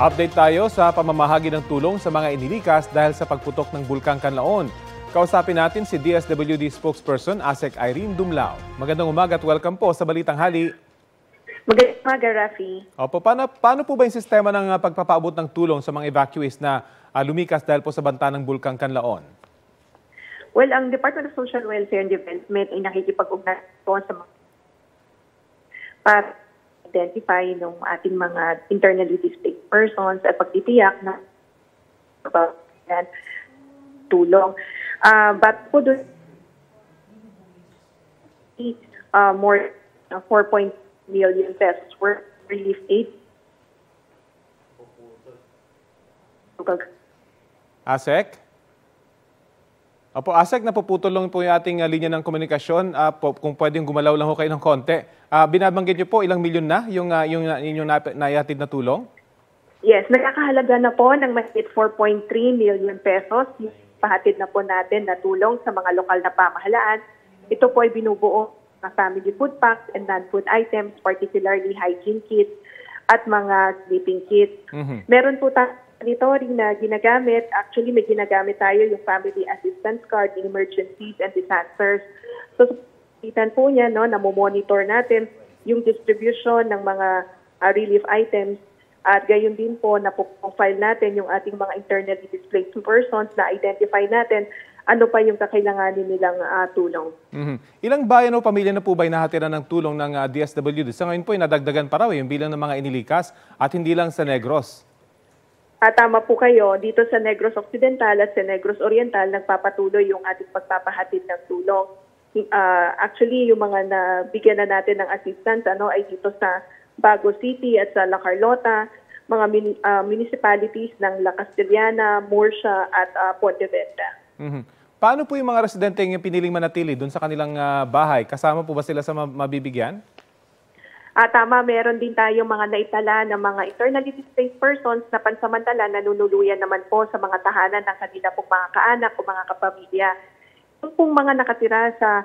Update tayo sa pamamahagi ng tulong sa mga inilikas dahil sa pagputok ng Bulkang Kanlaon. Kausapin natin si DSWD spokesperson ASEC Irene Dumlao. Magandang umaga at welcome po sa Balitang Hali. Magandang umaga, Rafi. Opo, paano po ba yung sistema ng pagpapaabot ng tulong sa mga evacuees na lumikas dahil po sa banta ng Bulkang Kanlaon? Well, ang Department of Social Welfare and Development ay nakikipag-ugnayan po sa mga para identify ng ating mga internally displaced persons at pagtitiyak na tulong. But po doon, more 4 million pesos worth relief aid. ASEC? Opo, ASEC, napuputol lang po yung ating linya ng komunikasyon. Kung pwedeng gumalaw lang ho kayo ng konti. Binabanggit niyo po ilang milyon na yung inyong naihatid na tulong? Yes, nagkakahalaga na po ng mahigit 4.3 million pesos yung pahatid na po natin na tulong sa mga lokal na pamahalaan. Ito po ay binubuo ng family food packs and non-food items, particularly hygiene kits at mga sleeping kits. Meron po dito rin na ginagamit, actually may ginagamit tayo yung family assistance card in emergencies and disasters. So, itan po niya, no, namomonitor natin yung distribution ng mga relief items at gayon din po na po-file natin yung ating mga internally displaced persons na identify natin ano pa yung kakailanganin nilang tulong. Ilang bayan o pamilya na po ba inahatiran ng tulong ng DSWD? Sa ngayon po, nadagdagan pa raw yung bilang ng mga inilikas at hindi lang sa Negros. Tama po kayo, dito sa Negros Occidental at sa Negros Oriental, nagpapatuloy yung ating pagpapahatid ng tulong. Actually, yung mga nabigyan na natin ng assistance ay dito sa Bago City at sa La Carlota, mga municipalities ng La Castellana, Murcia at Pontevedra. Paano po yung mga residente yung piniling manatili doon sa kanilang bahay? Kasama po ba sila sa mabibigyan? Tama, meron din tayong mga naitala ng mga internally displaced persons na pansamantala nanunuluyan naman po sa mga tahanan ng kanila pong mga kaanak o mga kapamilya. Yung pong mga nakatira sa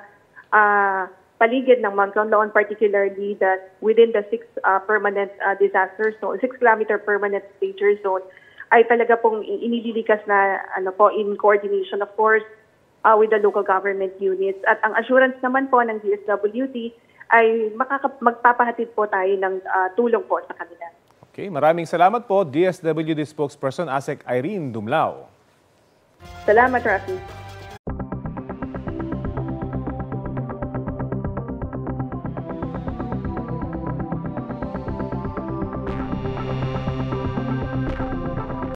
paligid ng Mount Kanlaon, particularly within the 6 permanent disaster zone, 6-kilometer permanent danger zone, ay talaga pong inililikas na in coordination, of course, with the local government units. At ang assurance naman po ng DSWD ay magpapahatid po tayo ng tulong po sa kanila. Okay, maraming salamat po, DSWD spokesperson ASEC Irene Dumlao. Salamat, Rafi.